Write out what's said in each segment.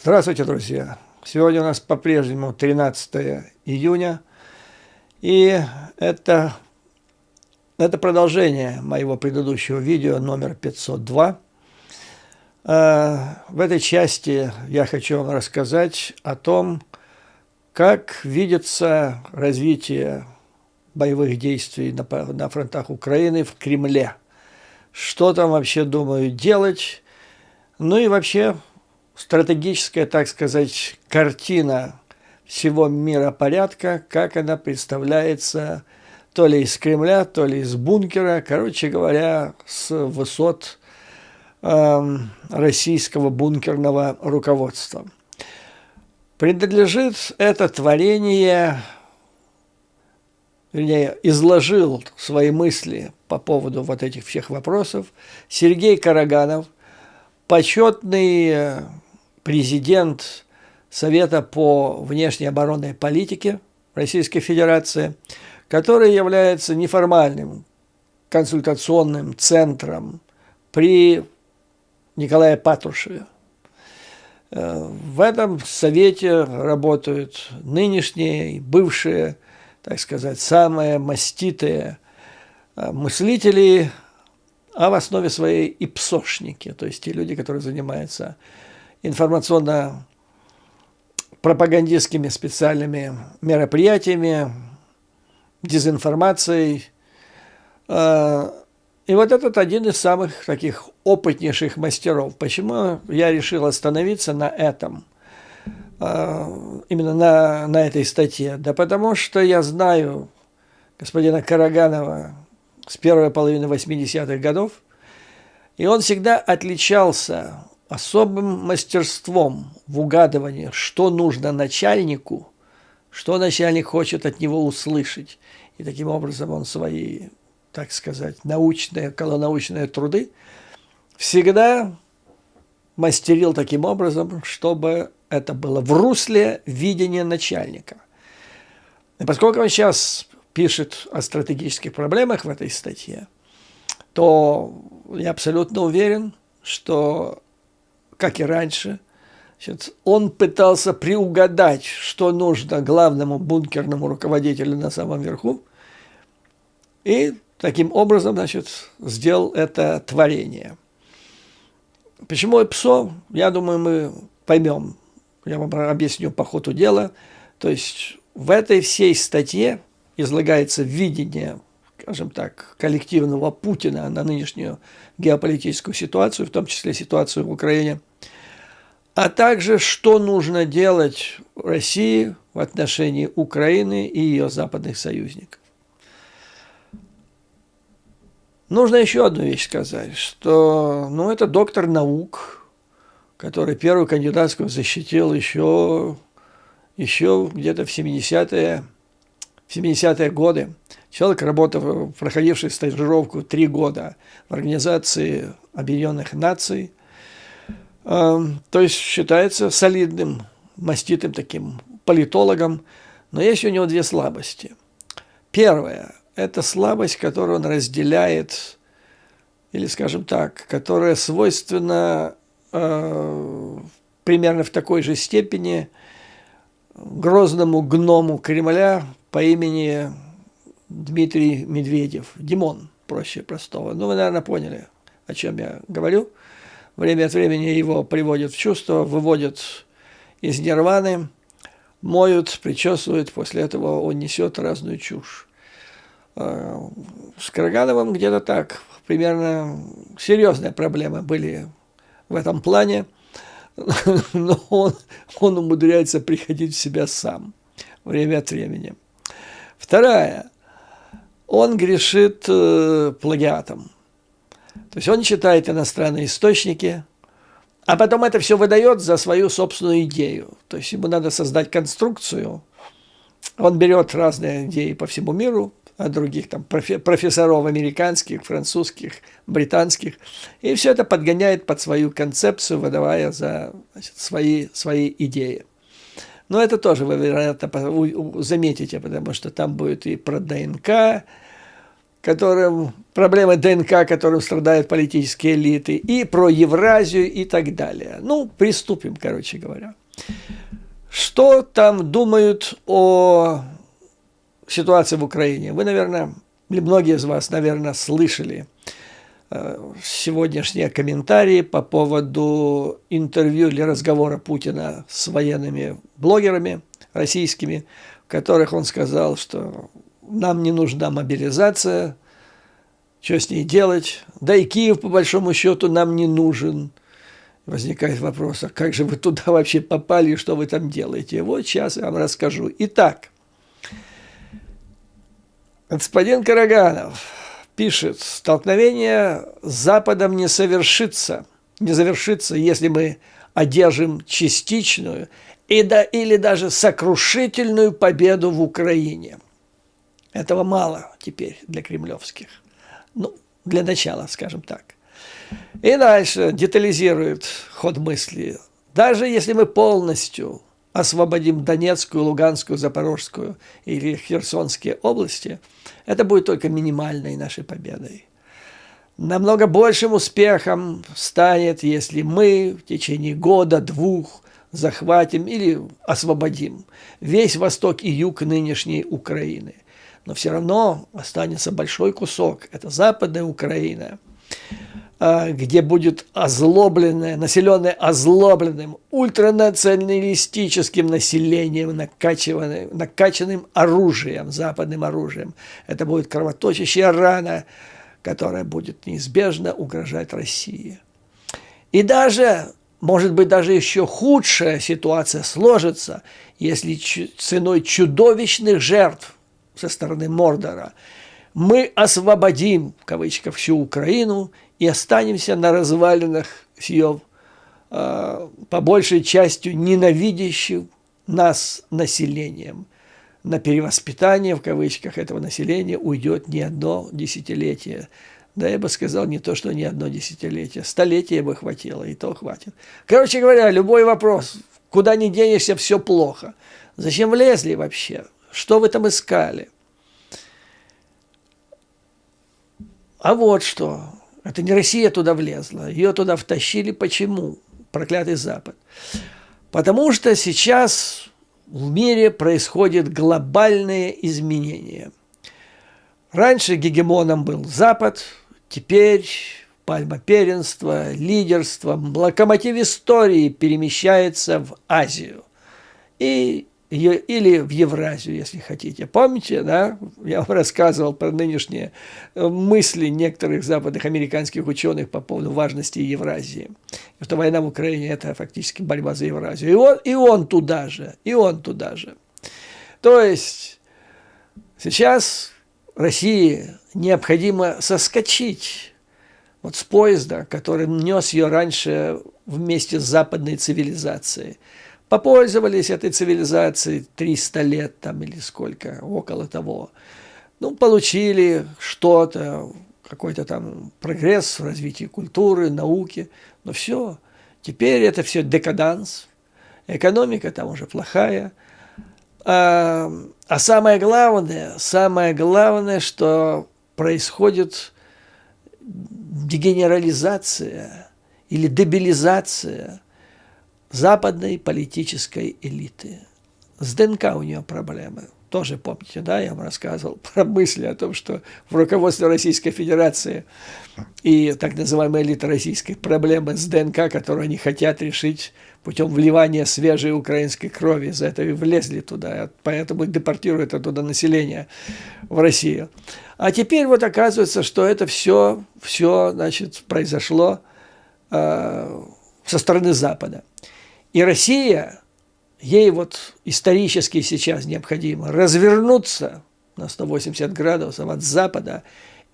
Здравствуйте, друзья! Сегодня у нас по-прежнему 13 июня, и это, это продолжение моего предыдущего видео номер 502. В этой части я хочу вам рассказать о том, как видится развитие боевых действий на фронтах Украины в Кремле, что там вообще думают делать, ну и вообще стратегическая, так сказать, картина всего миропорядка, как она представляется то ли из Кремля, то ли из бункера, короче говоря, с высот российского бункерного руководства. Принадлежит это творение, вернее, изложил свои мысли по поводу вот этих всех вопросов Сергей Караганов, почетный президент Совета по внешней оборонной политике Российской Федерации, который является неформальным консультационным центром при Николае Патрушеве. В этом совете работают нынешние и бывшие, так сказать, самые маститые мыслители, а в основе своей и псошники, то есть те люди, которые занимаются информационно-пропагандистскими специальными мероприятиями, дезинформацией. И вот этот один из самых таких опытнейших мастеров. Почему я решил остановиться на этом, именно на этой статье? Да потому что я знаю господина Караганова с первой половины 80-х годов, и он всегда отличался особым мастерством в угадывании, что нужно начальнику, что начальник хочет от него услышать. И таким образом он свои, так сказать, околонаучные труды всегда мастерил таким образом, чтобы это было в русле видения начальника. И поскольку он сейчас пишет о стратегических проблемах в этой статье, то я абсолютно уверен, что, как и раньше, он пытался приугадать, что нужно главному бункерному руководителю на самом верху, и таким образом, сделал это творение. Почему ПСО? Я думаю, мы поймем. Я вам объясню по ходу дела. То есть в этой всей статье излагается видение, скажем так, коллективного Путина на нынешнюю геополитическую ситуацию, в том числе ситуацию в Украине, а также что нужно делать России в отношении Украины и ее западных союзников. Нужно еще одну вещь сказать, что это доктор наук, который первую кандидатскую защитил еще где-то в 70-е годы. Человек, проходивший стажировку 3 года в Организации Объединенных Наций, то есть считается солидным, маститым таким политологом, но есть у него 2 слабости. Первая – это слабость, которую он разделяет, или, скажем так, которая свойственна примерно в такой же степени грозному гному Кремля по имени Дмитрий Медведев. Димон, проще простого. Вы, наверное, поняли, о чем я говорю. Время от времени его приводят в чувство, выводят из нирваны, моют, причесывают. После этого он несет разную чушь. С Карагановым где-то так. Примерно серьезные проблемы были в этом плане. Но он умудряется приходить в себя сам время от времени. Вторая. Он грешит плагиатом. То есть он читает иностранные источники, а потом это все выдает за свою собственную идею. То есть ему надо создать конструкцию. Он берет разные идеи по всему миру, от других там профессоров американских, французских, британских, и все это подгоняет под свою концепцию, выдавая за свои идеи. Но это тоже вы, вероятно, заметите, потому что там будет и про ДНК, проблемы ДНК, которым страдают политические элиты, и про Евразию и так далее. Ну, приступим, короче говоря. Что там думают о ситуации в Украине? Вы, наверное, или многие из вас, наверное, слышали сегодняшние комментарии по поводу интервью или разговора Путина с военными блогерами российскими, в которых он сказал, что нам не нужна мобилизация, что с ней делать, да и Киев, по большому счету, нам не нужен. Возникает вопрос, а как же вы туда вообще попали, и что вы там делаете? Вот сейчас я вам расскажу. Итак, господин Караганов пишет, столкновение с Западом не завершится, если мы одержим частичную или даже сокрушительную победу в Украине. Этого мало теперь для кремлевских. Ну, для начала, скажем так. И дальше детализирует ход мысли. Даже если мы полностью освободим Донецкую, Луганскую, Запорожскую или Херсонские области, это будет только минимальной нашей победой. Намного большим успехом станет, если мы в течение года-двух захватим или освободим весь восток и юг нынешней Украины. Но все равно останется большой кусок, это Западная Украина, где будет населенное озлобленным, ультранационалистическим населением, накачанным оружием, западным оружием. Это будет кровоточащая рана, которая будет неизбежно угрожать России. И даже, может быть, даже еще худшая ситуация сложится, если ценой чудовищных жертв со стороны Мордора мы освободим, в кавычках, всю Украину и останемся на развалинах ее, по большей части, ненавидящим нас населением. На перевоспитание, в кавычках, этого населения уйдет не одно десятилетие. Да, я бы сказал, не то, что не одно десятилетие, столетие бы хватило, и то хватит. Короче говоря, любой вопрос, куда ни денешься, все плохо. Зачем влезли вообще? Что вы там искали? А вот что. Это не Россия туда влезла. Ее туда втащили. Почему? Проклятый Запад. Потому что сейчас в мире происходят глобальные изменения. Раньше гегемоном был Запад, теперь пальма первенства, лидерство, локомотив истории перемещается в Азию. Или в Евразию, если хотите. Помните, да? Я вам рассказывал про нынешние мысли некоторых западных американских ученых по поводу важности Евразии. Что война в Украине – это фактически борьба за Евразию. И он туда же. То есть сейчас России необходимо соскочить вот с поезда, который нес ее раньше вместе с западной цивилизацией. Попользовались этой цивилизацией 300 лет там или сколько, около того. Ну, получили что-то, какой-то там прогресс в развитии культуры, науки. Но все, теперь это все декаданс. Экономика там уже плохая. А самое главное, что происходит дегенерализация или дебилизация западной политической элиты. С ДНК у нее проблемы. Тоже помните, да, я вам рассказывал про мысли о том, что в руководстве Российской Федерации и так называемой элиты российской проблемы с ДНК, которую они хотят решить путем вливания свежей украинской крови. За это и влезли туда, поэтому депортируют оттуда население в Россию. А теперь вот оказывается, что это все значит, произошло со стороны Запада. И Россия, ей вот исторически сейчас необходимо развернуться на 180 градусов от Запада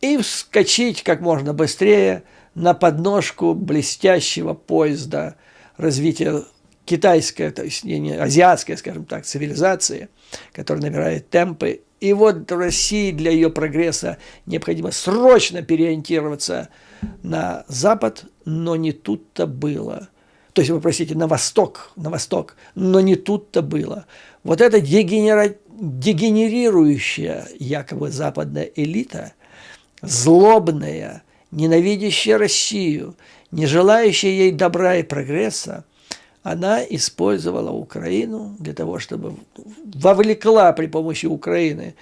и вскочить как можно быстрее на подножку блестящего поезда развития китайской, то есть не азиатской, скажем так, цивилизации, которая набирает темпы. И вот России для ее прогресса необходимо срочно переориентироваться на Запад, но не тут-то было. То есть, вы простите, на восток, но не тут-то было. Вот эта дегенерирующая якобы западная элита злобная, ненавидящая Россию, не желающая ей добра и прогресса, она использовала Украину для того, чтобы вовлекла при помощи Украины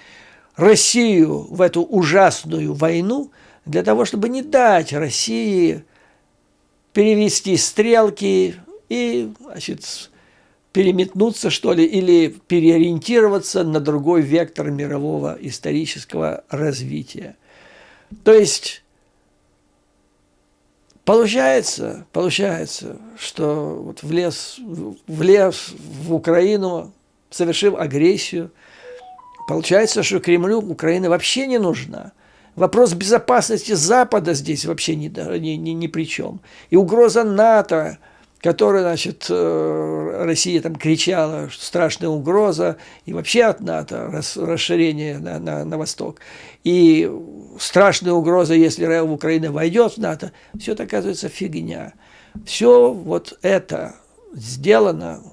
Россию в эту ужасную войну, для того, чтобы не дать России перевести стрелки и, значит, переметнуться, что ли, или переориентироваться на другой вектор мирового исторического развития. То есть получается, что вот влез в Украину, совершив агрессию, получается, что Кремлю Украина вообще не нужна. Вопрос безопасности Запада здесь вообще ни при чем. И угроза НАТО, которая, значит, Россия там кричала, что страшная угроза, и вообще от НАТО расширение на восток, и страшная угроза, если Украина войдет в НАТО, все это оказывается фигня. Все вот это сделано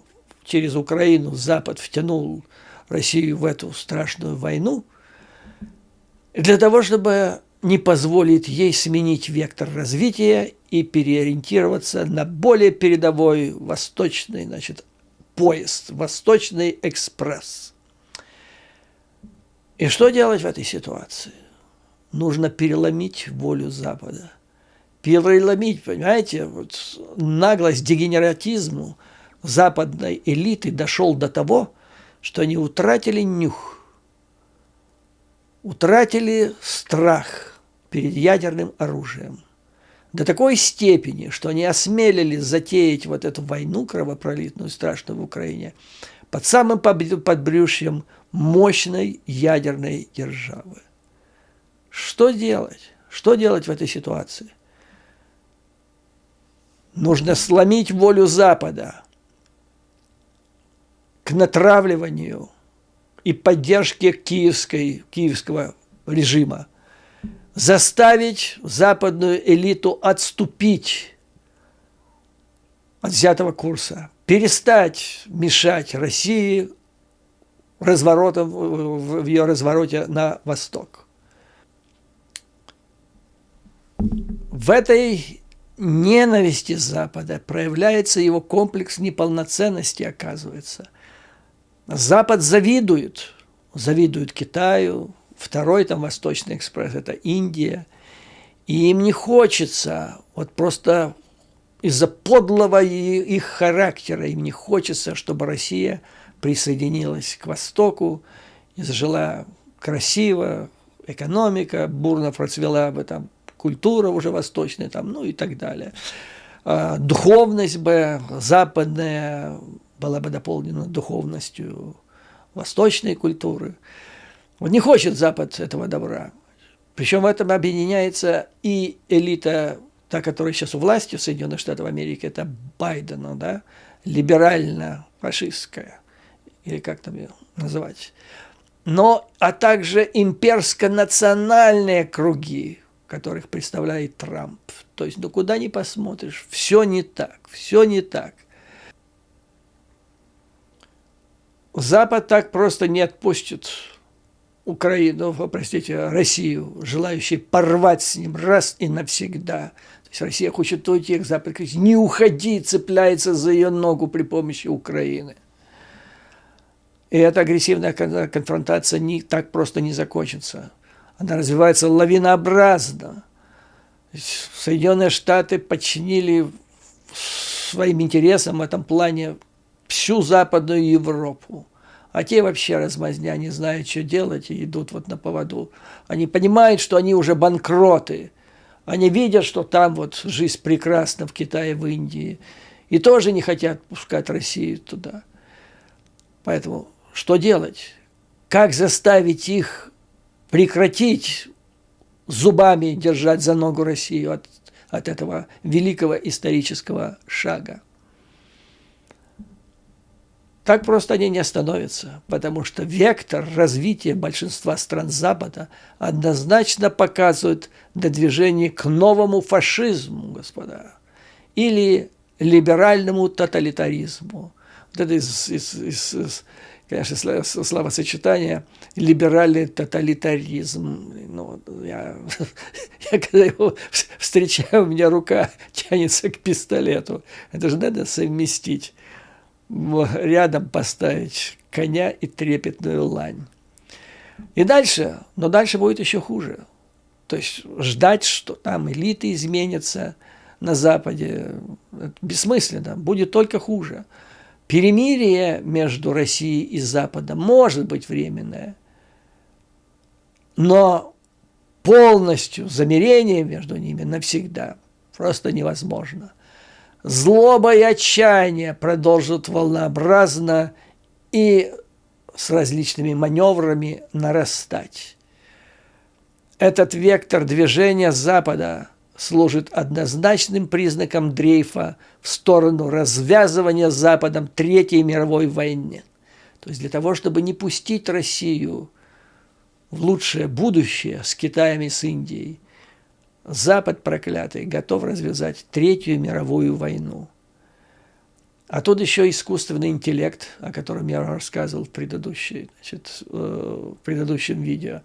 через Украину, Запад втянул Россию в эту страшную войну, для того, чтобы не позволить ей сменить вектор развития и переориентироваться на более передовой восточный, значит, поезд, Восточный экспресс. И что делать в этой ситуации? Нужно переломить волю Запада. Переломить, понимаете, вот наглость дегенератизму западной элиты дошел до того, что они утратили нюх, утратили страх перед ядерным оружием до такой степени, что они осмелились затеять вот эту войну кровопролитную, страшную в Украине, под самым подбрюшьем мощной ядерной державы. Что делать? Что делать в этой ситуации? Нужно сломить волю Запада к натравливанию и поддержке киевского режима, заставить западную элиту отступить от взятого курса, перестать мешать России в ее развороте на восток. В этой ненависти Запада проявляется его комплекс неполноценности, оказывается. Запад завидует Китаю, второй там Восточный экспресс – это Индия, и им не хочется, вот просто из-за подлого их характера, им не хочется, чтобы Россия присоединилась к Востоку и зажила красиво, экономика бурно процвела бы, там, культура уже восточная, там, ну и так далее. Духовность бы западная была бы дополнена духовностью восточной культуры. Вот не хочет Запад этого добра. Причем в этом объединяется и элита, та, которая сейчас у власти в Соединенных Штатах Америки, это Байдена, да, либерально-фашистская, или как там ее называть. А также имперско-национальные круги, которых представляет Трамп. То есть, куда ни посмотришь, все не так, все не так. Запад так просто не отпустит Россию, желающей порвать с ним раз и навсегда. То есть Россия хочет уйти, к Западу говорит: не уходи, цепляется за ее ногу при помощи Украины. И эта агрессивная конфронтация так просто не закончится. Она развивается лавинообразно. Соединенные Штаты подчинили своим интересам в этом плане всю Западную Европу. А те вообще размазня, не знают, что делать, и идут вот на поводу. Они понимают, что они уже банкроты. Они видят, что там вот жизнь прекрасна в Китае, в Индии. И тоже не хотят пускать Россию туда. Поэтому что делать? Как заставить их прекратить зубами держать за ногу Россию от этого великого исторического шага? Так просто они не остановятся, потому что вектор развития большинства стран Запада однозначно показывает движение к новому фашизму, господа, или либеральному тоталитаризму. Вот это конечно, словосочетание либеральный тоталитаризм. Ну, я когда его встречаю, у меня рука тянется к пистолету. Это же надо совместить. Рядом поставить коня и трепетную лань. И дальше, но дальше будет еще хуже. То есть ждать, что там элиты изменятся на Западе, бессмысленно, будет только хуже. Перемирие между Россией и Западом может быть временное, но полностью замирение между ними навсегда просто невозможно. Злоба и отчаяние продолжат волнообразно и с различными маневрами нарастать. Этот вектор движения Запада служит однозначным признаком дрейфа в сторону развязывания Западом Третьей мировой войны. То есть для того, чтобы не пустить Россию в лучшее будущее с Китаем и с Индией, Запад проклятый готов развязать Третью мировую войну. А тут еще искусственный интеллект, о котором я рассказывал в предыдущем видео.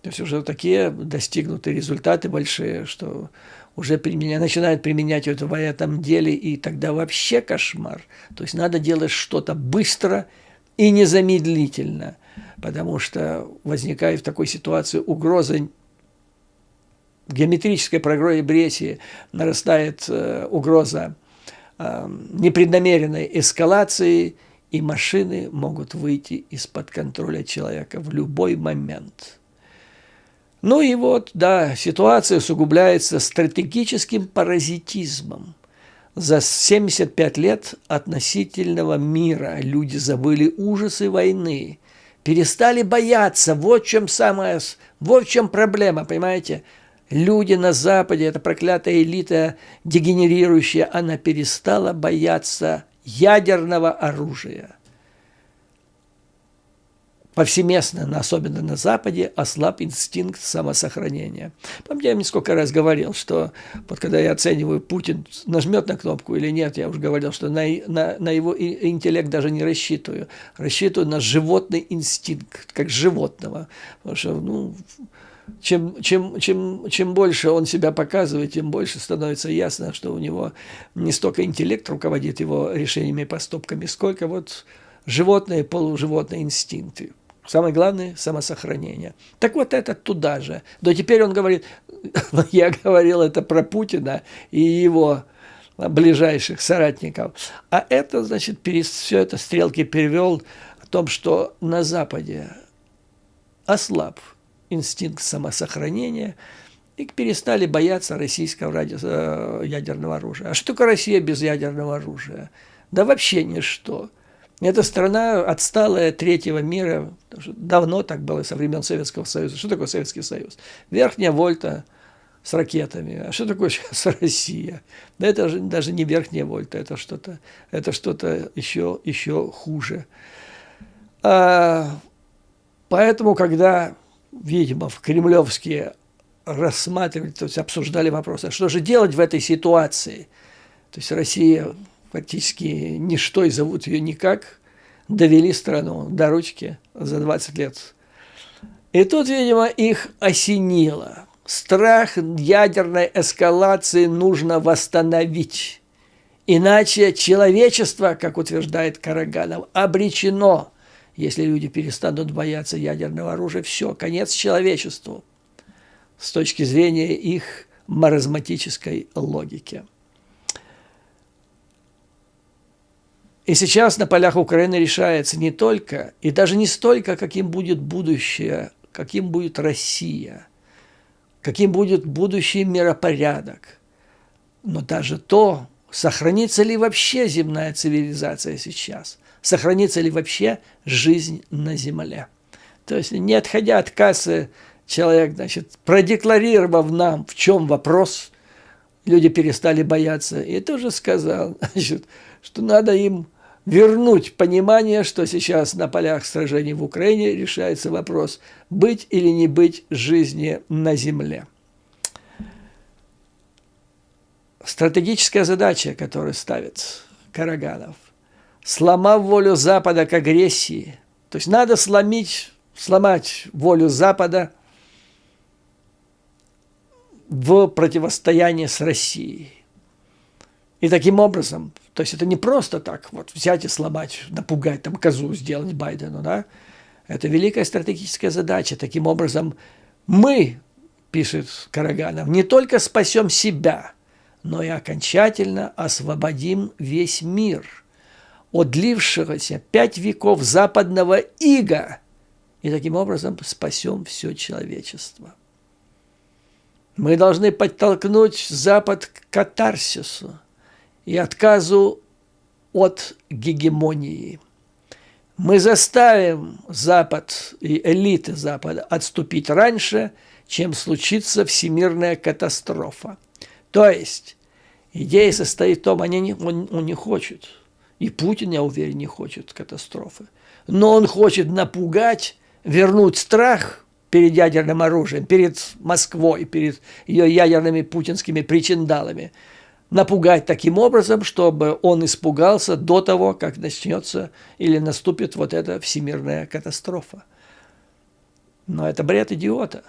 То есть уже такие достигнуты результаты большие, что уже начинают применять это в этом деле, и тогда вообще кошмар. То есть надо делать что-то быстро и незамедлительно, потому что возникает в такой ситуации угроза геометрической прогрессии, нарастает угроза непреднамеренной эскалации, и машины могут выйти из-под контроля человека в любой момент. Ну и вот, да, ситуация усугубляется стратегическим паразитизмом. За 75 лет относительного мира люди забыли ужасы войны, перестали бояться. Вот в чем проблема, понимаете? Люди на Западе, эта проклятая элита дегенерирующая, она перестала бояться ядерного оружия. Повсеместно, особенно на Западе, ослаб инстинкт самосохранения. Помните, я несколько раз говорил, что вот когда я оцениваю, Путин нажмет на кнопку или нет, я уже говорил, что на его интеллект даже не рассчитываю. Рассчитываю на животный инстинкт, как животного. Потому что, чем больше он себя показывает, тем больше становится ясно, что у него не столько интеллект руководит его решениями и поступками, сколько вот животные, полуживотные инстинкты. Самое главное – самосохранение. Так вот это туда же. Но теперь он говорит, я говорил это про Путина и его ближайших соратников. А это, значит, все это стрелки перевел о том, что на Западе ослаб инстинкт самосохранения и перестали бояться российского ядерного оружия. А что такое Россия без ядерного оружия? Да вообще ничто. Это страна отсталая третьего мира. Давно так было, со времен Советского Союза. Что такое Советский Союз? Верхняя вольта с ракетами. А что такое сейчас Россия? Да это же даже не верхняя вольта, это что-то еще хуже. Поэтому, когда, видимо, в кремлевские рассматривали, то есть обсуждали вопросы, что же делать в этой ситуации? То есть Россия фактически ничто, и зовут ее никак, довели страну до ручки за 20 лет. И тут, видимо, их осенило. Страх ядерной эскалации нужно восстановить. Иначе человечество, как утверждает Караганов, обречено. Если люди перестанут бояться ядерного оружия, все, конец человечеству с точки зрения их маразматической логики. И сейчас на полях Украины решается не только, и даже не столько, каким будет будущее, каким будет Россия, каким будет будущий миропорядок, но даже то, сохранится ли вообще земная цивилизация сейчас, сохранится ли вообще жизнь на земле. То есть, не отходя от кассы, человек, значит, продекларировав нам, в чем вопрос, люди перестали бояться, и тоже сказал, значит, что надо им вернуть понимание, что сейчас на полях сражений в Украине решается вопрос, быть или не быть жизни на земле. Стратегическая задача, которую ставит Караганов, сломав волю Запада к агрессии, То есть надо сломать волю Запада в противостоянии с Россией. И таким образом, то есть это не просто так вот взять и сломать, напугать, там козу сделать Байдену, да? Это великая стратегическая задача. Таким образом, мы, пишет Караганов, не только спасем себя, но и окончательно освободим весь мир от длившегося 5 веков западного ига, и таким образом спасем все человечество. Мы должны подтолкнуть Запад к катарсису и отказу от гегемонии. Мы заставим Запад и элиты Запада отступить раньше, чем случится всемирная катастрофа. То есть идея состоит в том, он не хочет, и Путин, я уверен, не хочет катастрофы, но он хочет напугать, вернуть страх перед ядерным оружием, перед Москвой, перед ее ядерными путинскими причиндалами, напугать таким образом, чтобы он испугался до того, как начнется или наступит вот эта всемирная катастрофа. Но это бред идиота.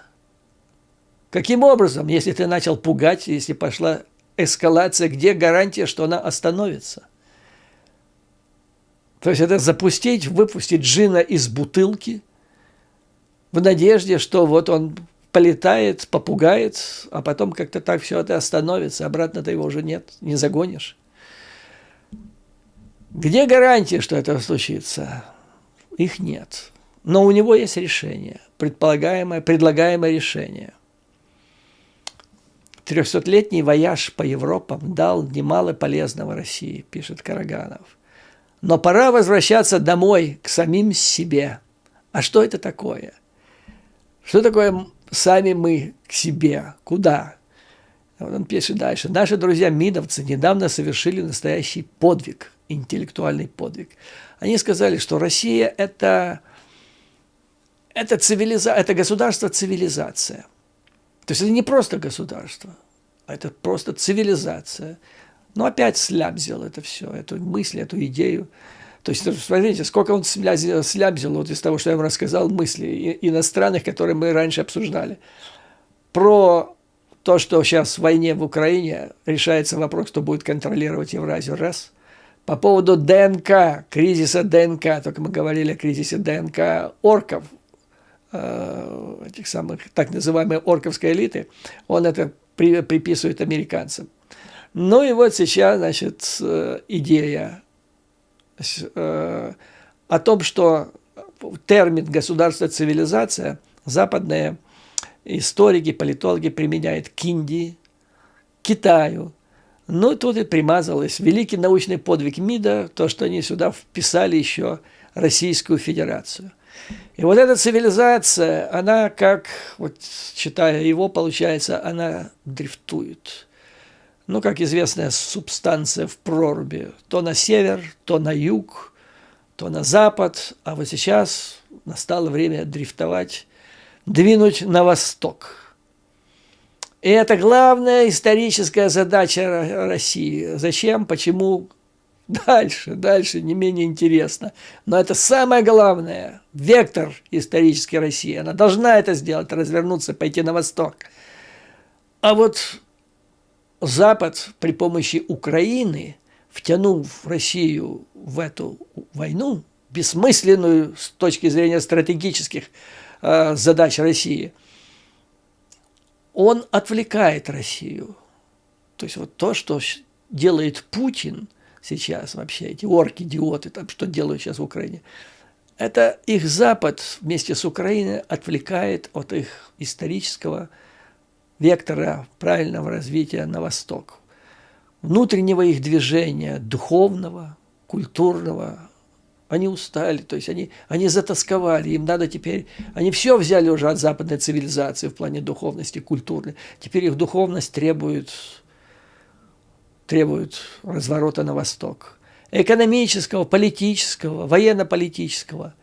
Каким образом, если ты начал пугать, если пошла эскалация, где гарантия, что она остановится? То есть это выпустить джина из бутылки в надежде, что вот он полетает, попугает, а потом как-то так все это остановится, обратно-то его уже нет, не загонишь. Где гарантия, что это случится? Их нет. Но у него есть решение, предлагаемое решение. 300-летний вояж по Европам дал немало полезного России, пишет Караганов. Но пора возвращаться домой, к самим себе. А что это такое? Что такое сами мы к себе? Куда? Он пишет дальше. Наши друзья-мидовцы недавно совершили настоящий подвиг, интеллектуальный подвиг. Они сказали, что Россия – это государство-цивилизация. То есть это не просто государство, а это просто цивилизация. Но опять слямзил это все, эту мысль, эту идею. То есть, смотрите, сколько он слямзил вот из того, что я вам рассказал, мыслей иностранных, которые мы раньше обсуждали. Про то, что сейчас в войне в Украине решается вопрос, кто будет контролировать Евразию, раз. По поводу ДНК, кризиса ДНК, только мы говорили о кризисе ДНК орков, этих самых так называемой орковской элиты, он это приписывает американцам. Ну и вот сейчас, значит, идея о том, что термин «государство-цивилизация» западные историки, политологи применяют к Индии, Китаю. Ну, тут и примазалось великий научный подвиг МИДа, то, что они сюда вписали еще Российскую Федерацию. И вот эта цивилизация, она, как, вот читая его, получается, она дрифтует. Ну, как известная субстанция в проруби. То на север, то на юг, то на запад. А вот сейчас настало время дрифтовать, двинуть на восток. И это главная историческая задача России. Зачем, почему? Дальше, не менее интересно. Но это самое главное. Вектор исторической России. Она должна это сделать, развернуться, пойти на восток. А вот Запад при помощи Украины, втянув Россию в эту войну, бессмысленную с точки зрения стратегических задач России, он отвлекает Россию. То есть вот то, что делает Путин сейчас вообще, эти орки-идиоты, там, что делают сейчас в Украине, это их Запад вместе с Украиной отвлекает от их исторического вектора правильного развития на восток. Внутреннего их движения, духовного, культурного, они устали, то есть они затасковали, им надо теперь, они все взяли уже от западной цивилизации в плане духовности, культурной, теперь их духовность требует разворота на восток. Экономического, политического, военно-политического.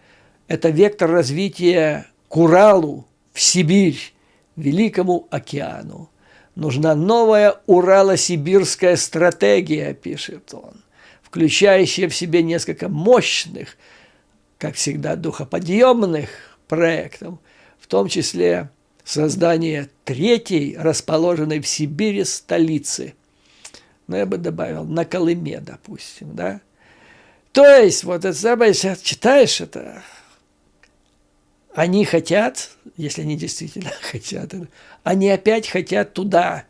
Это вектор развития к Уралу, в Сибирь, Великому океану. Нужна новая Урало-Сибирская стратегия, пишет он, включающая в себе несколько мощных как всегда, духоподъемных проектов, в том числе создание третьей, расположенной в Сибири, столицы. Ну, я бы добавил, на Колыме, допустим, да. То есть, вот это самое, читаешь это, они хотят, если они действительно хотят, они опять хотят туда,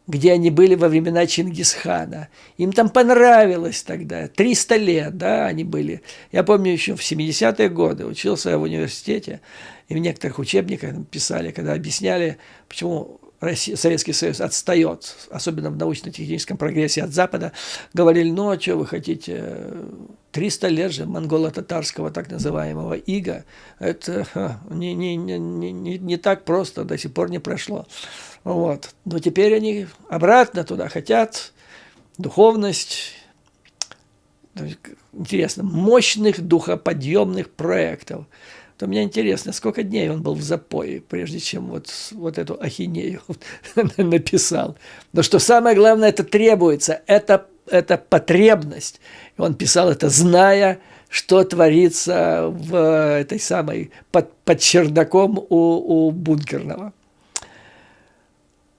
где они были во времена Чингисхана. Им там понравилось тогда. 300 лет, да, они были. Я помню, еще в 70-е годы учился в университете, и в некоторых учебниках писали, когда объясняли, почему Советский Союз отстает, особенно в научно-техническом прогрессе от Запада, говорили, ну, а что вы хотите, 300 лет же монголо-татарского так называемого ига, это не так просто, до сих пор не прошло. Вот. Но теперь они обратно туда хотят, духовность, интересно, мощных духоподъемных проектов. То мне интересно, сколько дней он был в запое, прежде чем вот эту ахинею написал. Но что самое главное, это требуется, это потребность. И он писал это, зная, что творится в этой самой, под чердаком у бункерного.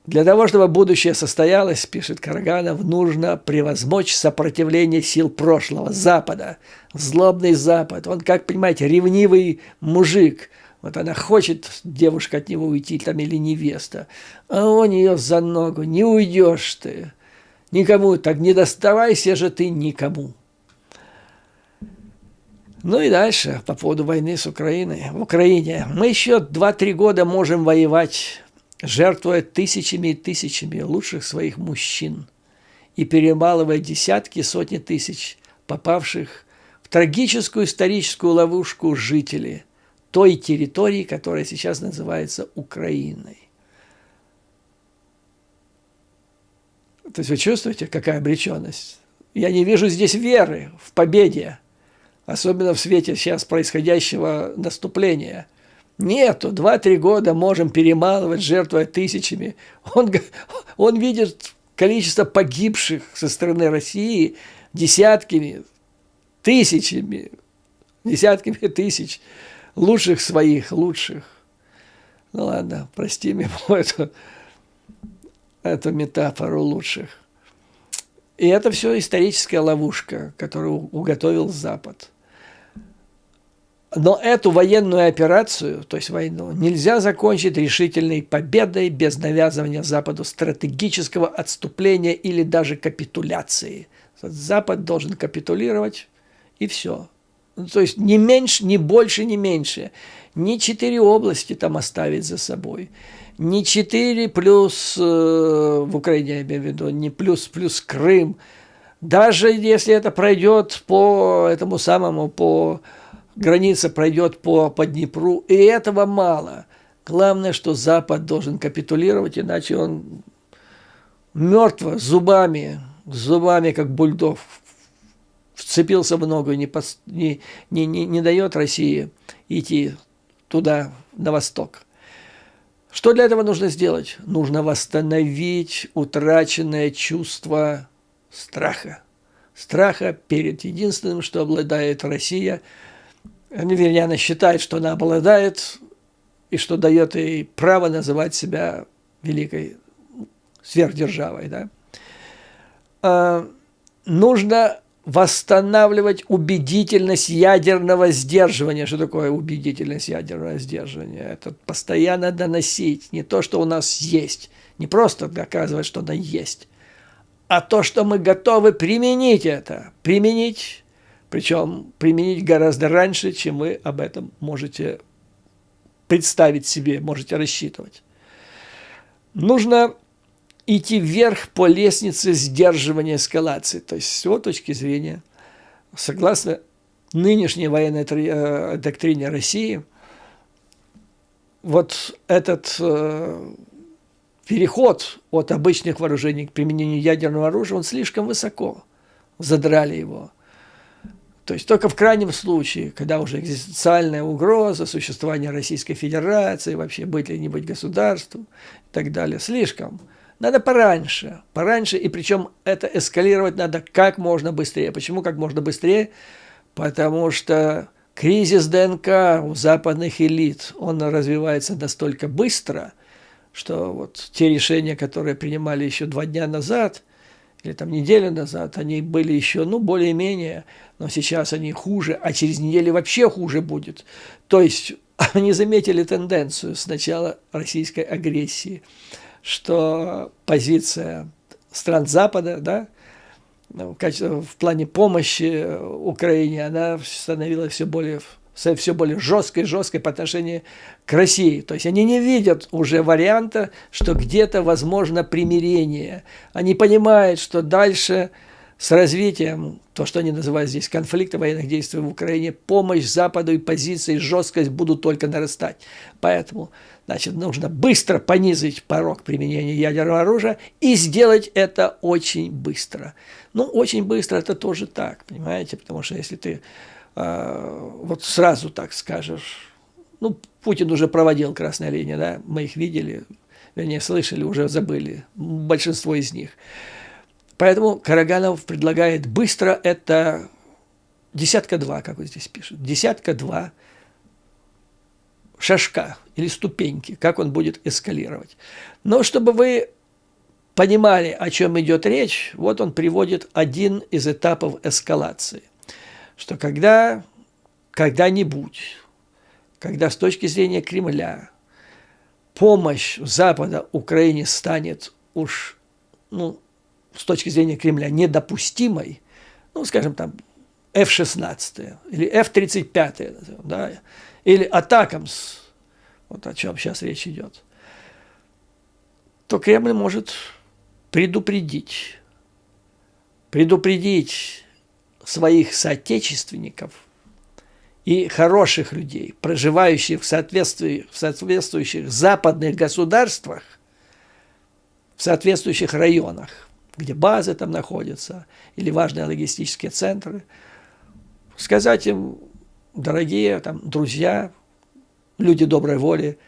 Для того, чтобы будущее состоялось, пишет Караганов, нужно превозмочь сопротивление сил прошлого, Запада. Злобный Запад, он, как понимаете, ревнивый мужик. Вот она хочет, девушка, от него уйти, там, или невеста, а он ее за ногу, не уйдешь ты. Никому, так не доставайся же ты никому. Ну и дальше, по поводу войны с Украиной. В Украине мы еще 2-3 года можем воевать, жертвуя тысячами и тысячами лучших своих мужчин и перемалывая десятки, сотни тысяч попавших в трагическую историческую ловушку жителей той территории, которая сейчас называется Украиной. То есть вы чувствуете, какая обреченность? Я не вижу здесь веры в победе, особенно в свете сейчас происходящего наступления. Нету, 2-3 года можем перемалывать, жертвуя тысячами. Он видит количество погибших со стороны России десятками, тысячами, десятками тысяч лучших своих, лучших. Ну ладно, простим ему эту метафору лучших. И это все историческая ловушка, которую уготовил Запад. Но эту военную операцию, то есть войну, нельзя закончить решительной победой без навязывания Западу стратегического отступления или даже капитуляции. Запад должен капитулировать, и все. То есть ни меньше, ни больше, ни меньше. Ни 4 области там оставить за собой. Не 4 плюс в Украине, я имею в виду, не плюс Крым. Даже если это пройдет по этому самому, по граница пройдет по Днепру, и этого мало. Главное, что Запад должен капитулировать, иначе он мертво, зубами, как бульдог, вцепился в ногу и не дает России идти туда, на восток. Что для этого нужно сделать? Нужно восстановить утраченное чувство страха. Страха перед единственным, что обладает Россия. Вернее, она считает, что она обладает, и что дает ей право называть себя великой сверхдержавой. Да? Нужно восстанавливать убедительность ядерного сдерживания. Что такое убедительность ядерного сдерживания? Это постоянно доносить не то, что у нас есть, не просто доказывать, что оно есть, а то, что мы готовы применить это. Применить, причем применить гораздо раньше, чем вы об этом можете представить себе, можете рассчитывать. Нужно идти вверх по лестнице сдерживания эскалации. То есть, с его точки зрения, согласно нынешней военной доктрине России, вот этот переход от обычных вооружений к применению ядерного оружия, он слишком высоко. Задрали его. То есть только в крайнем случае, когда уже экзистенциальная угроза существования Российской Федерации, вообще быть или не быть государством и так далее, слишком. Надо пораньше, и причем это эскалировать надо как можно быстрее. Почему как можно быстрее? Потому что кризис ДНК у западных элит, он развивается настолько быстро, что вот те решения, которые принимали еще 2 дня назад, или там неделю назад, они были еще, ну, более-менее, но сейчас они хуже, а через неделю вообще хуже будет. То есть они заметили тенденцию с начала российской агрессии, что позиция стран Запада, да, в плане помощи Украине, она становилась все более жесткой по отношению к России. То есть они не видят уже варианта, что где-то возможно примирение. Они понимают, что дальше с развитием, то, что они называют здесь конфликта, военных действий в Украине, помощь Западу и позиции, жесткость будут только нарастать. Поэтому, значит, нужно быстро понизить порог применения ядерного оружия и сделать это очень быстро. Ну, очень быстро это тоже так, понимаете, потому что если ты вот сразу так скажешь, ну, Путин уже проводил красные линии, да, мы их видели, вернее, слышали, уже забыли, большинство из них. Поэтому Караганов предлагает быстро, это 2, как вот здесь пишет, 2 шажка или ступеньки, как он будет эскалировать. Но чтобы вы понимали, о чем идет речь, вот он приводит один из этапов эскалации. Что когда-нибудь, когда с точки зрения Кремля помощь Запада Украине станет уж, ну, с точки зрения Кремля недопустимой, ну, скажем, там, F-16 или F-35, да, или Атакамс, вот о чем сейчас речь идет, то Кремль может предупредить своих соотечественников и хороших людей, проживающих в соответствующих западных государствах, в соответствующих районах, где базы там находятся, или важные логистические центры, сказать им: дорогие там, друзья, люди доброй воли,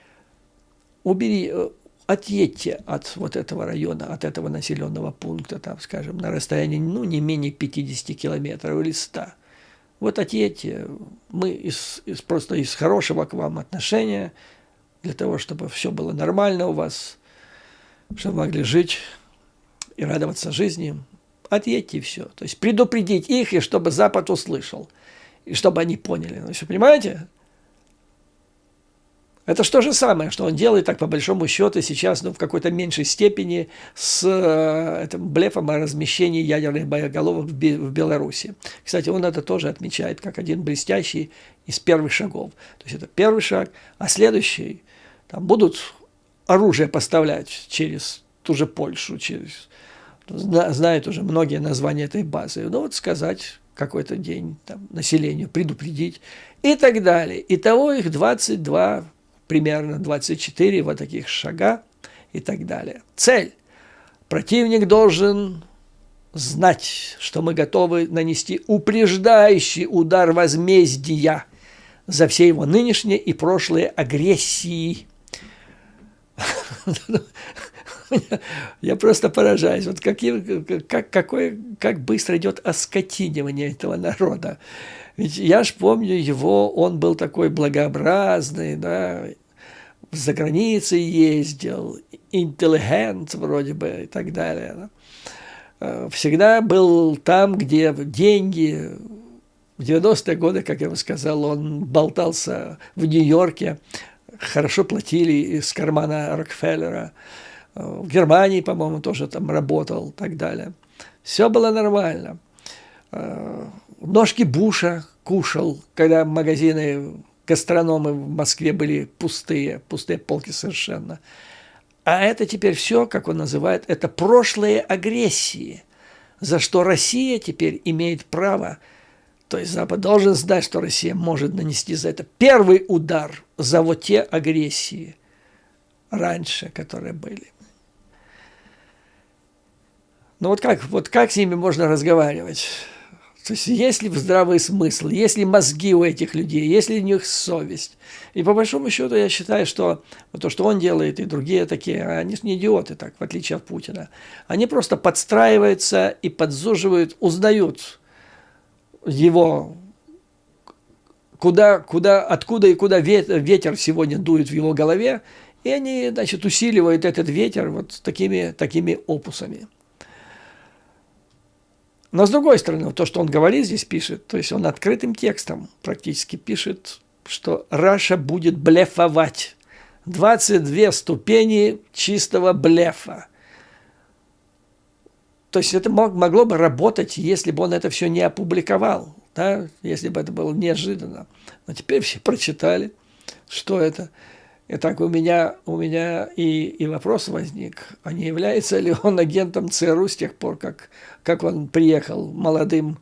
отъедьте от вот этого района, от этого населенного пункта, там, скажем, на расстоянии, ну, не менее 50 километров или 100. Вот отъедьте, мы просто из хорошего к вам отношения, для того, чтобы все было нормально у вас, чтобы могли жить и радоваться жизни. Отъедьте и все. То есть предупредить их, и чтобы Запад услышал, и чтобы они поняли. Ну, вы понимаете? Это что же самое, что он делает, так по большому счету, сейчас, ну, в какой-то меньшей степени с этим блефом о размещении ядерных боеголовок в Беларуси. Кстати, он это тоже отмечает как один блестящий из первых шагов. То есть это первый шаг, а следующий, там будут оружие поставлять через ту же Польшу, знают уже многие названия этой базы. Ну вот сказать какой-то день там, населению, предупредить и так далее. Итого их 22, примерно 24 вот таких шага и так далее. Цель. Противник должен знать, что мы готовы нанести упреждающий удар возмездия за все его нынешние и прошлые агрессии. Я просто поражаюсь, вот как быстро идет оскотинивание этого народа. Ведь я ж помню его, он был такой благообразный, да, за границей ездил, интеллигент вроде бы и так далее. Да. Всегда был там, где деньги. В 90-е годы, как я вам сказал, он болтался в Нью-Йорке, хорошо платили из кармана Рокфеллера. В Германии, по-моему, тоже там работал и так далее. Все было нормально. Ножки Буша кушал, когда магазины, гастрономы в Москве были пустые полки совершенно. А это теперь все, как он называет, это прошлые агрессии, за что Россия теперь имеет право, то есть Запад должен знать, что Россия может нанести за это первый удар за вот те агрессии раньше, которые были. Ну вот как с ними можно разговаривать? То есть есть ли здравый смысл, есть ли мозги у этих людей, есть ли у них совесть? И по большому счету я считаю, что вот то, что он делает, и другие такие, они же не идиоты, так, в отличие от Путина. Они просто подстраиваются и подзуживают, узнают его откуда и куда ветер сегодня дует в его голове, и они, значит, усиливают этот ветер вот такими опусами. Но с другой стороны, то, что он говорит здесь, пишет, то есть он открытым текстом практически пишет, что Раша будет блефовать. 22 ступени чистого блефа. То есть это могло бы работать, если бы он это все не опубликовал, да? Если бы это было неожиданно. Но теперь все прочитали, что это. Итак, у меня и вопрос возник, а не является ли он агентом ЦРУ с тех пор, как он приехал молодым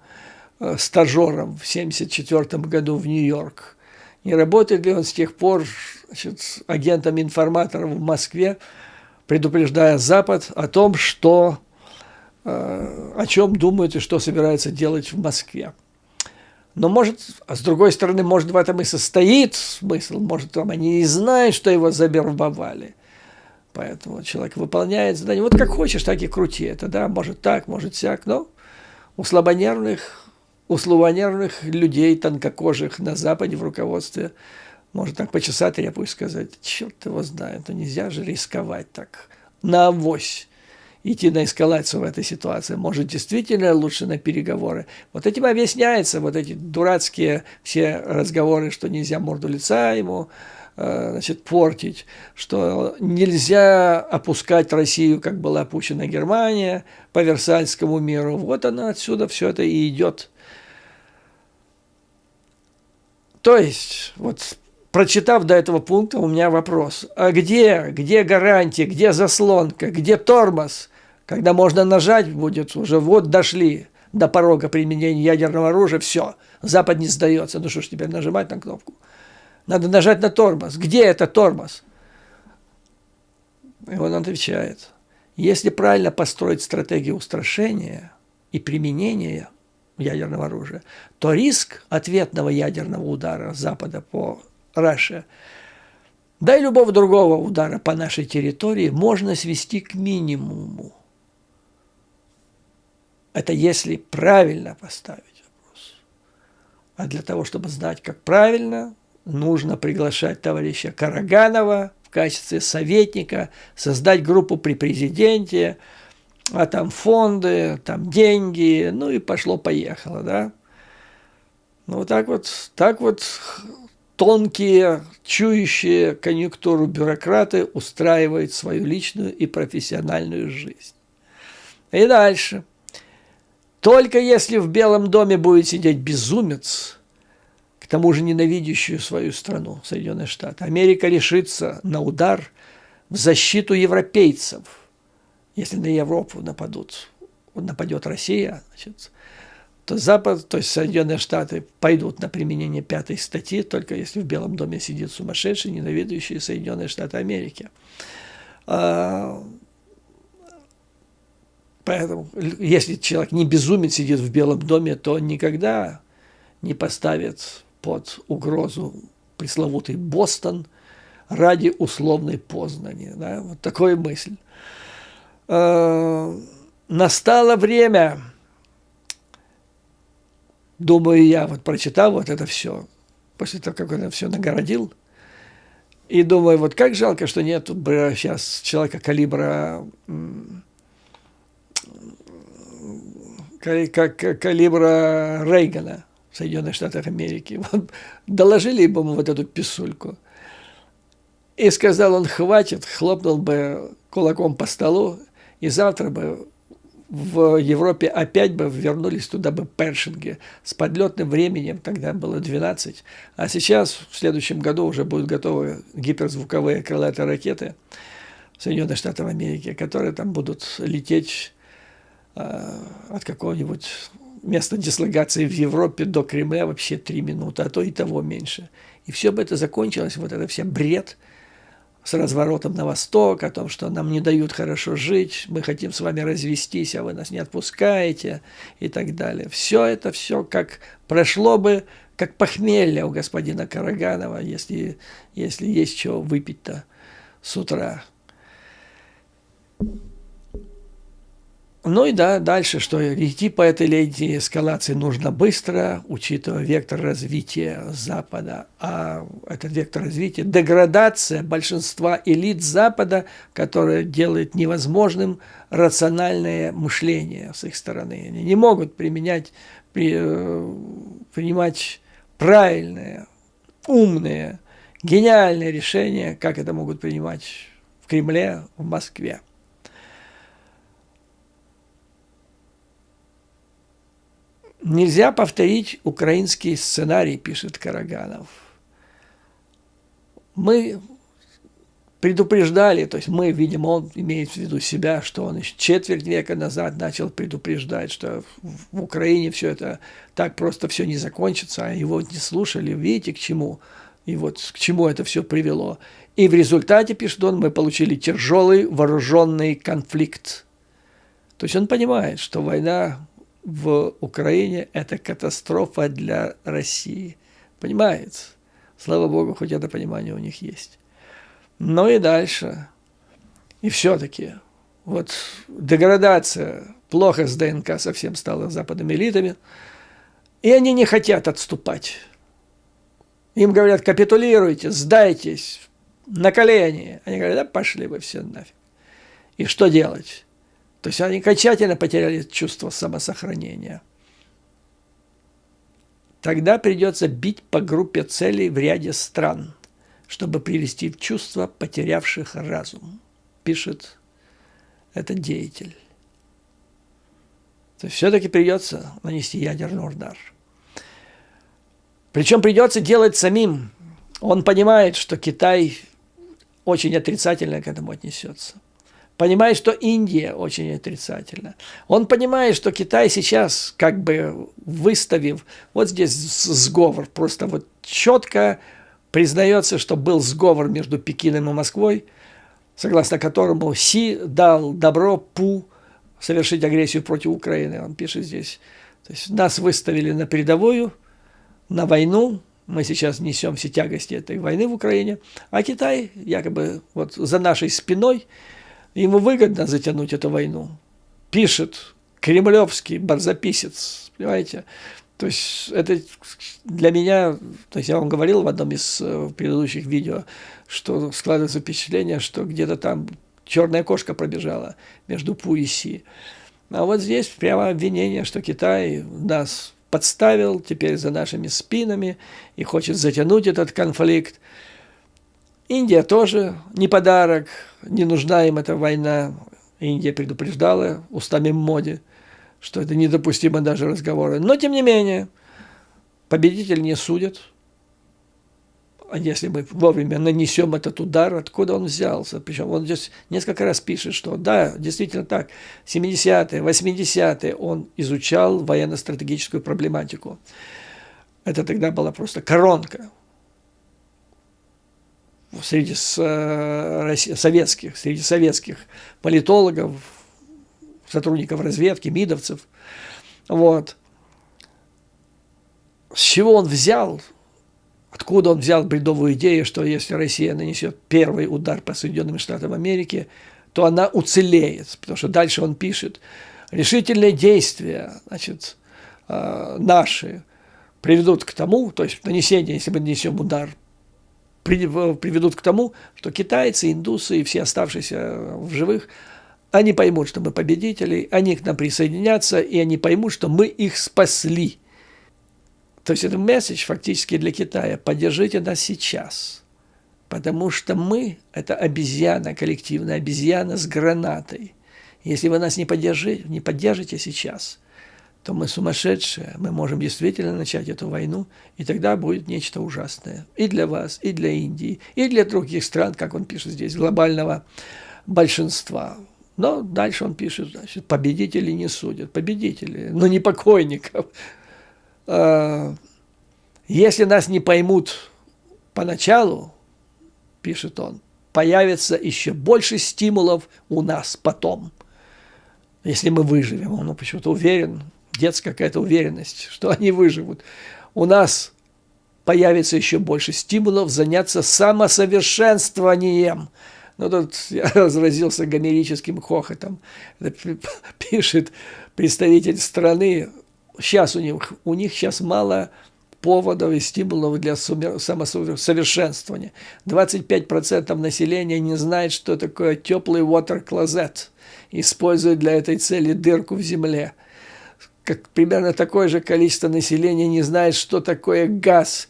стажером в 1974 году в Нью-Йорк. Не работает ли он с тех пор, значит, агентом-информатором в Москве, предупреждая Запад о том, о чем думает и что собирается делать в Москве. Но может, а с другой стороны, может, в этом и состоит смысл, может, там они и знают, что его завербовали. Поэтому человек выполняет задание. Вот как хочешь, так и крути это, да, может так, может сяк, но у слабонервных людей, тонкокожих на Западе в руководстве, может так почесать репу и сказать, черт его знает, но нельзя же рисковать так, на авось идти на эскалацию в этой ситуации. Может, действительно лучше на переговоры. Вот этим объясняется, вот эти дурацкие все разговоры, что нельзя морду лица ему, значит, портить, что нельзя опускать Россию, как была опущена Германия по Версальскому миру. Вот оно отсюда все это и идет. То есть, вот прочитав до этого пункта, у меня вопрос. А где гарантия, где заслонка, где тормоз, когда можно нажать будет, уже вот дошли до порога применения ядерного оружия, все, Запад не сдается. Ну что ж теперь нажимать на кнопку? Надо нажать на тормоз. Где этот тормоз? И он отвечает. Если правильно построить стратегию устрашения и применения ядерного оружия, то риск ответного ядерного удара Запада по Раше, да и любого другого удара по нашей территории можно свести к минимуму. Это если правильно поставить вопрос. А для того, чтобы знать, как правильно, нужно приглашать товарища Караганова в качестве советника, создать группу при президенте, а там фонды, там деньги, ну и пошло-поехало, да. Ну вот так вот тонкие, чующие конъюнктуру бюрократы устраивают свою личную и профессиональную жизнь. И дальше. Только если в Белом доме будет сидеть безумец, к тому же ненавидящую свою страну, Соединенные Штаты, Америка решится на удар в защиту европейцев. Если на Европу нападет Россия, значит, то Запад, то есть Соединенные Штаты, пойдут на применение 5-й статьи, только если в Белом доме сидит сумасшедший, ненавидящий Соединенные Штаты Америки. Поэтому, если человек не безумец, сидит в Белом доме, то он никогда не поставит под угрозу пресловутый Бостон ради условной Познани. Да? Вот такая мысль. Настало время, думаю я, вот прочитал вот это все, после того, как он это все нагородил, и думаю, вот как жалко, что нет сейчас человека калибра Рейгана в Соединенных Штатах Америки. Вот, доложили бы ему вот эту писульку. И сказал он, хватит, хлопнул бы кулаком по столу, и завтра бы в Европе опять бы вернулись туда бы Першинги с подлетным временем, тогда было 12. А сейчас, в следующем году, уже будут готовы гиперзвуковые крылатые ракеты Соединенных Штатов Америки, которые там будут лететь от какого-нибудь места дислокации в Европе до Кремля вообще 3 минуты, а то и того меньше. И все бы это закончилось, вот это все бред с разворотом на восток, о том, что нам не дают хорошо жить, мы хотим с вами развестись, а вы нас не отпускаете и так далее. Все это все как прошло бы, как похмелье у господина Караганова, если есть чего выпить-то с утра. Ну и да, дальше, что идти по этой линии эскалации нужно быстро, учитывая вектор развития Запада. А этот вектор развития – деградация большинства элит Запада, которая делает невозможным рациональное мышление с их стороны. Они не могут принимать правильные, умные, гениальные решения, как это могут принимать в Кремле, в Москве. Нельзя повторить украинский сценарий, пишет Караганов. Мы предупреждали, то есть мы, видимо, он имеет в виду себя, что он еще четверть века назад начал предупреждать, что в Украине все это так просто все не закончится, а его не слушали. Видите, к чему? И вот к чему это все привело. И в результате, пишет он, мы получили тяжелый вооруженный конфликт. То есть он понимает, что война в Украине – это катастрофа для России. Понимает? Слава Богу, хоть это понимание у них есть. Ну и дальше. И все-таки вот деградация, плохо с ДНК совсем стала с западными элитами, и они не хотят отступать. Им говорят, капитулируйте, сдайтесь, на колени. Они говорят, да пошли вы все нафиг. И что делать? То есть они окончательно потеряли чувство самосохранения. Тогда придется бить по группе целей в ряде стран, чтобы привести в чувство потерявших разум, пишет этот деятель. То есть все-таки придется нанести ядерный удар. Причем придется делать самим. Он понимает, что Китай очень отрицательно к этому отнесется. Понимает, что Индия очень отрицательно. Он понимает, что Китай сейчас, как бы выставив, вот здесь сговор, просто вот четко признается, что был сговор между Пекином и Москвой, согласно которому Си дал добро Пу совершить агрессию против Украины. Он пишет здесь. То есть нас выставили на передовую, на войну. Мы сейчас несем все тягости этой войны в Украине. А Китай якобы вот за нашей спиной. Ему выгодно затянуть эту войну. Пишет кремлевский барзаписец, понимаете? То есть это для меня, то есть я вам говорил в одном из предыдущих видео, что складывается впечатление, что где-то там черная кошка пробежала между Пу и Си. А вот здесь прямо обвинение, что Китай нас подставил теперь за нашими спинами и хочет затянуть этот конфликт. Индия тоже не подарок, не нужна им эта война. Индия предупреждала устами Моди, что это недопустимо даже разговоры. Но, тем не менее, победитель не судят. А если мы вовремя нанесем этот удар, откуда он взялся? Причем он здесь несколько раз пишет, что да, действительно так, 70-е, 80-е он изучал военно-стратегическую проблематику. Это тогда была просто коронка среди советских политологов, сотрудников разведки, мидовцев. Вот. С чего он взял, откуда он взял бредовую идею, что если Россия нанесет первый удар по Соединенным Штатам Америки, то она уцелеет. Потому что дальше он пишет, решительные действия, значит, наши приведут к тому, то есть нанесение, если мы нанесем удар, приведут к тому, что китайцы, индусы и все оставшиеся в живых, они поймут, что мы победители, они к нам присоединятся, и они поймут, что мы их спасли. То есть это месседж фактически для Китая. Поддержите нас сейчас, потому что мы – это обезьяна, коллективная обезьяна с гранатой. Если вы нас не поддержите сейчас, то мы сумасшедшие, мы можем действительно начать эту войну, и тогда будет нечто ужасное. И для вас, и для Индии, и для других стран, как он пишет здесь, глобального большинства. Но дальше он пишет, значит, победителей не судят. Победители, но не покойников. Если нас не поймут поначалу, пишет он, появится еще больше стимулов у нас потом, если мы выживем. Он почему-то уверен, детская какая-то уверенность, что они выживут. У нас появится еще больше стимулов заняться самосовершенствованием. Ну, тут я разразился гомерическим хохотом. Это пишет представитель страны. Сейчас у них сейчас мало поводов и стимулов для самосовершенствования. 25% населения не знает, что такое теплый water closet. Используют для этой цели дырку в земле. Как примерно такое же количество населения не знает, что такое газ.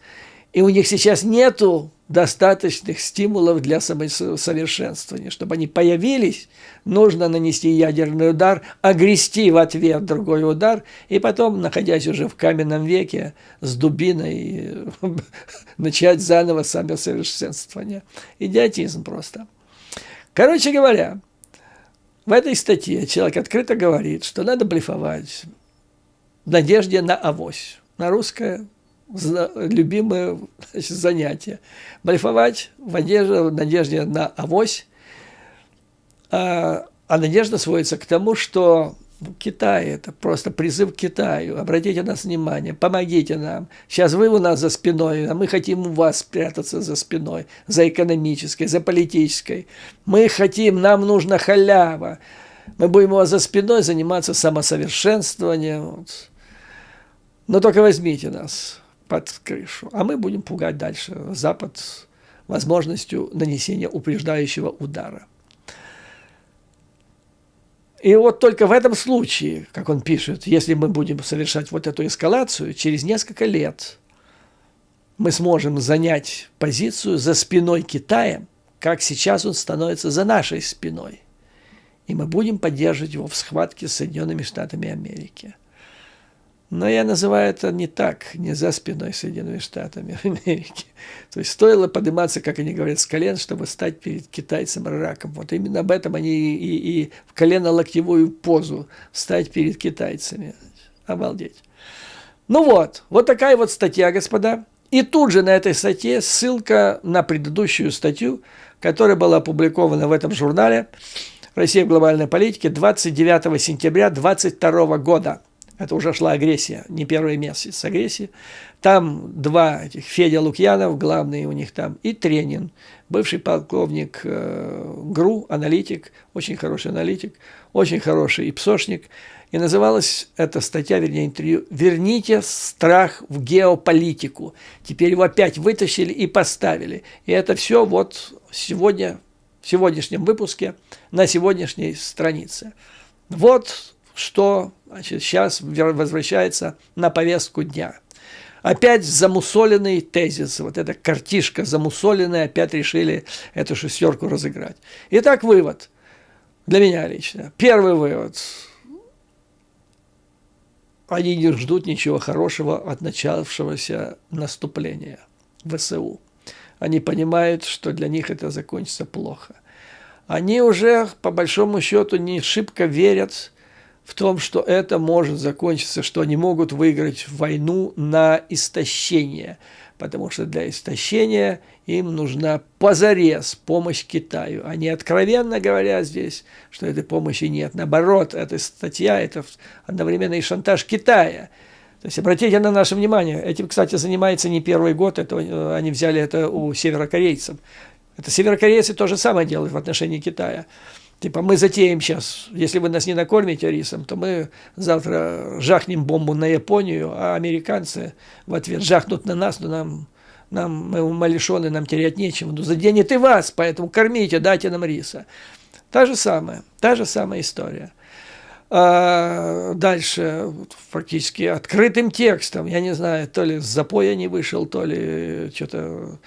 И у них сейчас нету достаточных стимулов для самосовершенствования. Чтобы они появились, нужно нанести ядерный удар, огрести в ответ другой удар, и потом, находясь уже в каменном веке, с дубиной, начать заново самосовершенствование. Идиотизм просто. Короче говоря, в этой статье человек открыто говорит, что надо блефовать в надежде на авось. На русское любимое занятие. Блефовать в надежде на авось. А надежда сводится к тому, что Китай – это просто призыв к Китаю. Обратите на нас внимание, помогите нам. Сейчас вы у нас за спиной, а мы хотим у вас спрятаться за спиной, за экономической, за политической. Мы хотим, нам нужна халява. Мы будем у вас за спиной заниматься самосовершенствованием. Но только возьмите нас под крышу, а мы будем пугать дальше Запад возможностью нанесения упреждающего удара. И вот только в этом случае, как он пишет, если мы будем совершать вот эту эскалацию, через несколько лет мы сможем занять позицию за спиной Китая, как сейчас он становится за нашей спиной. И мы будем поддерживать его в схватке с Соединенными Штатами Америки. Но я называю это не так, не за спиной Соединенными Штатами Америки. То есть стоило подниматься, как они говорят, с колен, чтобы стать перед китайцем раком. Вот именно об этом они и в колено-локтевую позу стать перед китайцами. Обалдеть. Ну вот такая вот статья, господа. И тут же на этой статье ссылка на предыдущую статью, которая была опубликована в этом журнале «Россия в глобальной политике» 29 сентября 2022 года. Это уже шла агрессия, не первый месяц агрессии. Там два этих, Федя Лукьянов, главный у них там, и Тренин, бывший полковник ГРУ, аналитик, очень хороший аналитик, очень хороший ИПСОшник. И называлась эта статья, вернее, интервью «Верните страх в геополитику». Теперь его опять вытащили и поставили. И это все вот сегодня, в сегодняшнем выпуске, на сегодняшней странице. Вот что, значит, сейчас возвращается на повестку дня. Опять замусоленный тезис, вот эта картишка замусоленная, опять решили эту шестерку разыграть. Итак, вывод для меня лично. Первый вывод. Они не ждут ничего хорошего от начавшегося наступления ВСУ. Они понимают, что для них это закончится плохо. Они уже, по большому счету, не шибко верят в том, что это может закончиться, что они могут выиграть войну на истощение, потому что для истощения им нужна позарез помощь Китаю. Они откровенно говорят здесь, что этой помощи нет. Наоборот, эта статья – это одновременно и шантаж Китая. То есть обратите на наше внимание, этим, кстати, занимается не первый год, это, они взяли это у северокорейцев. Это северокорейцы то же самое делают в отношении Китая. Типа мы затеем сейчас, если вы нас не накормите рисом, то мы завтра жахнем бомбу на Японию, а американцы в ответ жахнут на нас, но мы умалишены, нам терять нечего. Ну, заденет и вас, поэтому кормите, дайте нам риса. Та же самая история. Дальше практически открытым текстом, я не знаю, то ли с запоя не вышел, то ли что-то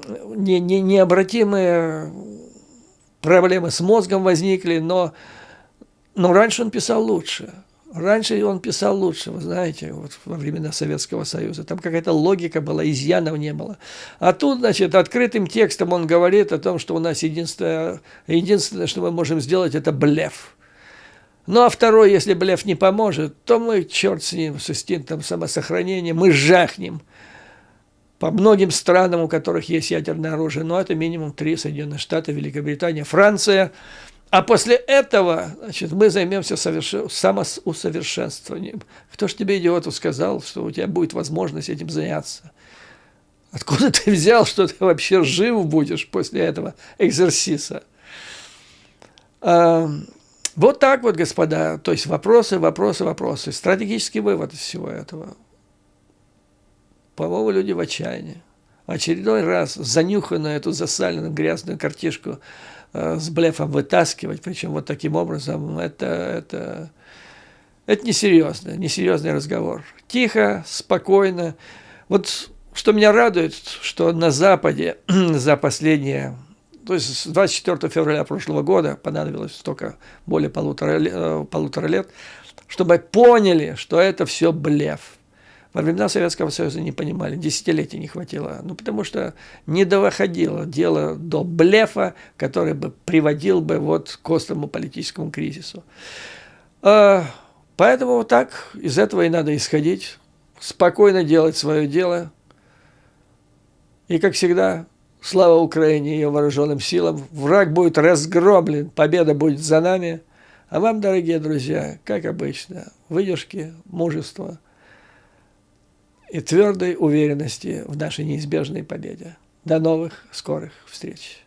необратимые проблемы с мозгом возникли, но раньше он писал лучше. Вы знаете, вот во времена Советского Союза. Там какая-то логика была, изъянов не было. А тут, значит, открытым текстом он говорит о том, что у нас единственное, что мы можем сделать, это блеф. Ну, а второй, если блеф не поможет, то мы, черт с ним, с инстинктом самосохранения, мы жахнем по многим странам, у которых есть ядерное оружие, но это минимум 3: Соединенные Штаты, Великобритания, Франция. А после этого, значит, мы займемся самоусовершенствованием. Кто ж тебе, идиоту, сказал, что у тебя будет возможность этим заняться? Откуда ты взял, что ты вообще жив будешь после этого экзерсиса? Вот так вот, господа. То есть вопросы, вопросы, вопросы. Стратегический вывод из всего этого. По-моему, люди в отчаянии. Очередной раз занюханную эту засаленную грязную картишку с блефом вытаскивать, причем вот таким образом, это несерьезный разговор. Тихо, спокойно. Вот что меня радует, что на Западе за последние, то есть с 24 февраля прошлого года понадобилось только более полутора лет, чтобы поняли, что это все блеф. Во времена Советского Союза не понимали, десятилетий не хватило. Ну, потому что не доходило дело до блефа, который бы приводил бы вот к острому политическому кризису. Поэтому вот так из этого и надо исходить, спокойно делать свое дело. И, как всегда, слава Украине и ее вооруженным силам. Враг будет разгромлен, победа будет за нами. А вам, дорогие друзья, как обычно, выдержки, мужества и твердой уверенности в нашей неизбежной победе. До новых скорых встреч!